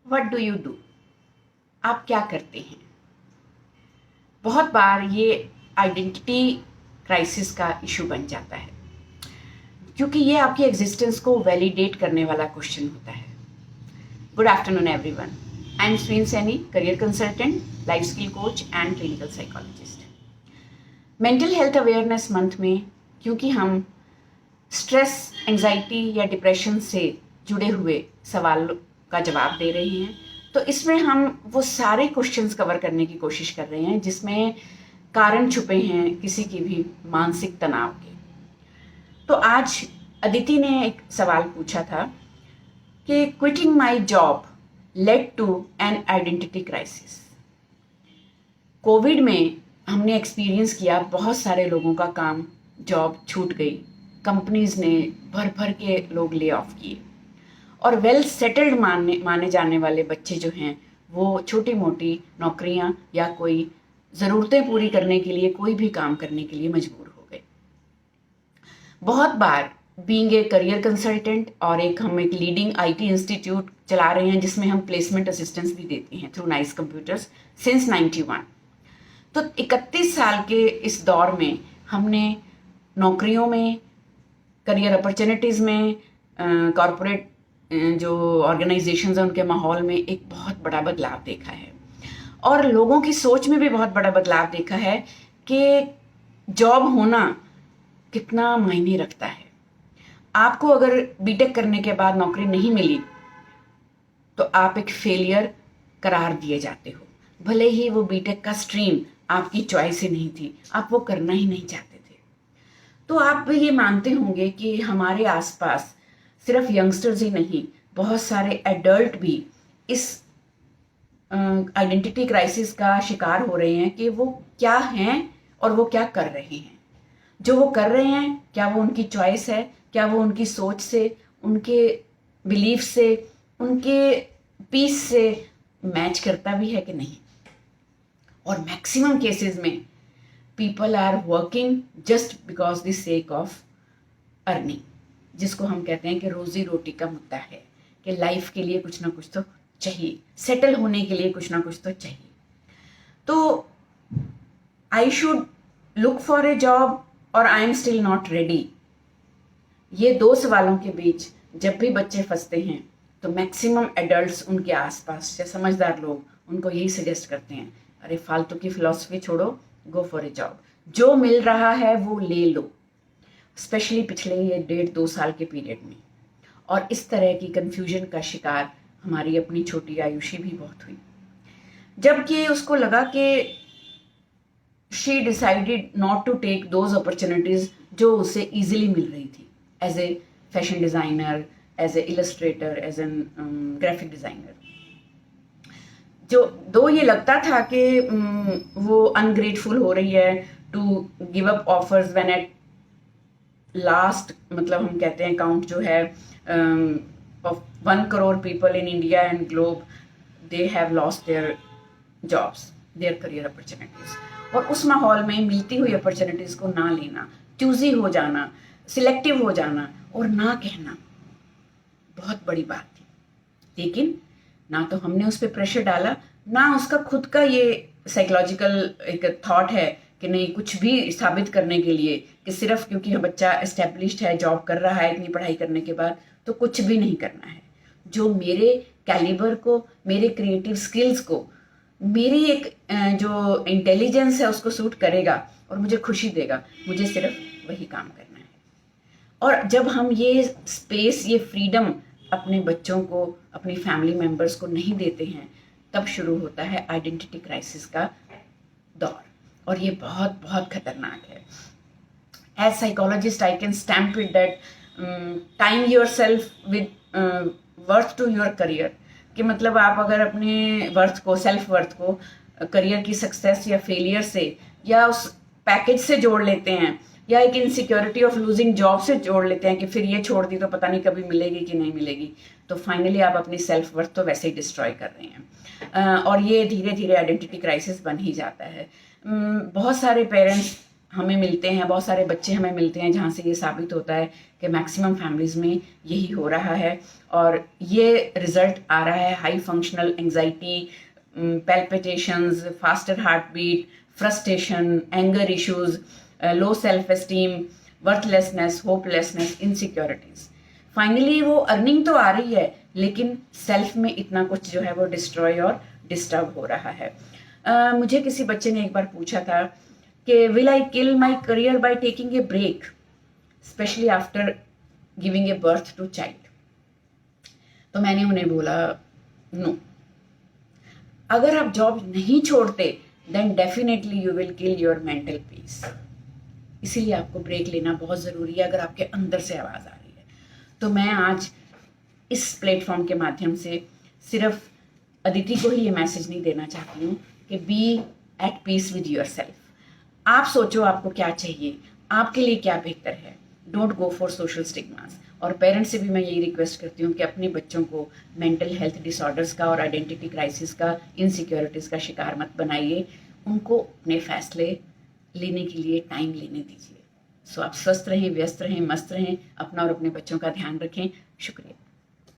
What do you do? आप क्या करते हैं? बहुत बार ये आइडेंटिटी क्राइसिस का इशू बन जाता है, क्योंकि ये आपकी एग्जिस्टेंस को वैलिडेट करने वाला क्वेश्चन होता है। Good afternoon everyone, I am Sween Saini, career consultant, life skill coach and clinical psychologist. Mental health awareness month में, क्योंकि हम स्ट्रेस, एंजाइटी या डिप्रेशन से जुड़े हुए सवाल का जवाब दे रहे हैं, तो इसमें हम वो सारे क्वेश्चंस कवर करने की कोशिश कर रहे हैं जिसमें कारण छुपे हैं किसी की भी मानसिक तनाव के। तो आज अदिति ने एक सवाल पूछा था कि quitting my job led to an identity crisis. COVID में हमने एक्सपीरियंस किया, बहुत सारे लोगों का काम, जॉब छूट गई, कंपनीज ने भर भर के लोग ले ऑफ किए, और वेल सेटल्ड माने जाने वाले बच्चे जो हैं वो छोटी मोटी नौकरियां या कोई ज़रूरतें पूरी करने के लिए कोई भी काम करने के लिए मजबूर हो गए। बहुत बार बीइंग ए करियर कंसल्टेंट और हम एक लीडिंग आईटी इंस्टीट्यूट चला रहे हैं जिसमें हम प्लेसमेंट असिस्टेंस भी देते हैं थ्रू नाइस कंप्यूटर्स सिंस 91। तो 31 साल के इस दौर में हमने नौकरियों में, करियर अपॉर्चुनिटीज़ में, कॉरपोरेट जो ऑर्गेनाइजेशंस हैं उनके माहौल में एक बहुत बड़ा बदलाव देखा है, और लोगों की सोच में भी बहुत बड़ा बदलाव देखा है कि जॉब होना कितना मायने रखता है। आपको अगर बीटेक करने के बाद नौकरी नहीं मिली तो आप एक फेलियर करार दिए जाते हो, भले ही वो बीटेक का स्ट्रीम आपकी चॉइस ही नहीं थी, आप वो करना ही नहीं चाहते थे। तो आप ये मानते होंगे कि हमारे आसपास सिर्फ यंगस्टर्स ही नहीं, बहुत सारे एडल्ट भी इस आइडेंटिटी क्राइसिस का शिकार हो रहे हैं कि वो क्या हैं और वो क्या कर रहे हैं। जो वो कर रहे हैं, क्या वो उनकी चॉइस है? क्या वो उनकी सोच से, उनके बिलीफ से, उनके पीस से मैच करता भी है कि नहीं? और मैक्सिमम केसेस में people are working just because the sake of earning, जिसको हम कहते हैं कि रोजी रोटी का मुद्दा है, कि लाइफ के लिए कुछ ना कुछ तो चाहिए, सेटल होने के लिए कुछ ना कुछ तो चाहिए। तो I should look for a job और I am still not ready, ये दो सवालों के बीच जब भी बच्चे फंसते हैं तो मैक्सिमम एडल्ट्स, उनके आसपास या समझदार लोग उनको यही सजेस्ट करते हैं, अरे फालतू की फिलॉसफी छोड़ो, गो फॉर ए जॉब, जो मिल रहा है वो ले लो। स्पेशली पिछले ये 1.5-2 साल के पीरियड में, और इस तरह की कंफ्यूजन का शिकार हमारी अपनी छोटी आयुषी भी बहुत हुई, जबकि उसको लगा कि she decided not to take those opportunities जो उसे इजीली मिल रही थी, as a fashion designer, as a illustrator, as an graphic designer. जो ये लगता था कि वो अनग्रेटफुल हो रही है to give up offers when at last, मतलब हम कहते हैं काउंट जो है of 1 crore people in India and globe, they have lost their jobs, their career opportunities. और उस माहौल में मिलती हुई अपॉर्चुनिटीज को ना लेना, चूजी हो जाना, सिलेक्टिव हो जाना और ना कहना बहुत बड़ी बात थी। लेकिन ना तो हमने उस पर प्रेशर डाला, ना उसका खुद का ये साइकोलॉजिकल एक थॉट है कि नहीं, कुछ भी साबित करने के लिए कि सिर्फ क्योंकि बच्चा एस्टेब्लिश्ड है, जॉब कर रहा है इतनी पढ़ाई करने के बाद, तो कुछ भी नहीं करना है। जो मेरे कैलिबर को, मेरे क्रिएटिव स्किल्स को, मेरी एक जो इंटेलिजेंस है उसको सूट करेगा और मुझे खुशी देगा, मुझे सिर्फ वही काम करना है। और जब हम ये स्पेस, ये फ्रीडम अपने बच्चों को, अपनी फैमिली मेम्बर्स को नहीं देते हैं, तब शुरू होता है आइडेंटिटी क्राइसिस का दौर, और ये बहुत बहुत खतरनाक है। As psychologist I can stamp it that time your self with worth to your career, कि मतलब आप अगर अपने वर्थ को, सेल्फ वर्थ को करियर की सक्सेस या फेलियर से या उस पैकेज से जोड़ लेते हैं, या एक इनसिक्योरिटी ऑफ लूजिंग जॉब से जोड़ लेते हैं कि फिर ये छोड़ दी तो पता नहीं कभी मिलेगी कि नहीं मिलेगी, तो फाइनली आप अपनी सेल्फ वर्थ तो वैसे ही डिस्ट्रॉय कर रहे हैं, और ये धीरे धीरे आइडेंटिटी क्राइसिस बन ही जाता है। बहुत सारे पेरेंट्स हमें मिलते हैं, बहुत सारे बच्चे हमें मिलते हैं जहाँ से ये साबित होता है कि मैक्सिमम फैमिलीज़ में यही हो रहा है। और ये रिजल्ट आ रहा है high functional anxiety, palpitations, faster heart beat, frustration, anger issues, low self esteem, worthlessness, hopelessness, insecurities. Finally वो अर्निंग तो आ रही है, लेकिन सेल्फ में इतना कुछ जो है वो डिस्ट्रॉय और डिस्टर्ब हो रहा है। मुझे किसी बच्चे ने एक बार पूछा था कि will I kill my career by taking a break, specially after giving a birth to child. तो मैंने उन्हें बोला नो, अगर आप जॉब नहीं छोड़ते then definitely you will kill your mental peace. इसीलिए आपको ब्रेक लेना बहुत ज़रूरी है अगर आपके अंदर से आवाज़ आ रही है। तो मैं आज इस प्लेटफॉर्म के माध्यम से सिर्फ अदिति को ही ये मैसेज नहीं देना चाहती हूँ कि be at peace with yourself. आप सोचो आपको क्या चाहिए, आपके लिए क्या बेहतर है। Don't go for social stigmas. और पेरेंट्स से भी मैं यही रिक्वेस्ट करती हूँ कि अपने बच्चों को मेंटल हेल्थ डिसऑर्डर्स का और आइडेंटिटी क्राइसिस का, इनसिक्योरिटीज़ का शिकार मत बनाइए। उनको अपने फैसले लेने के लिए टाइम लेने दीजिए। सो आप स्वस्थ रहें, व्यस्त रहें, मस्त रहें, अपना और अपने बच्चों का ध्यान रखें। शुक्रिया।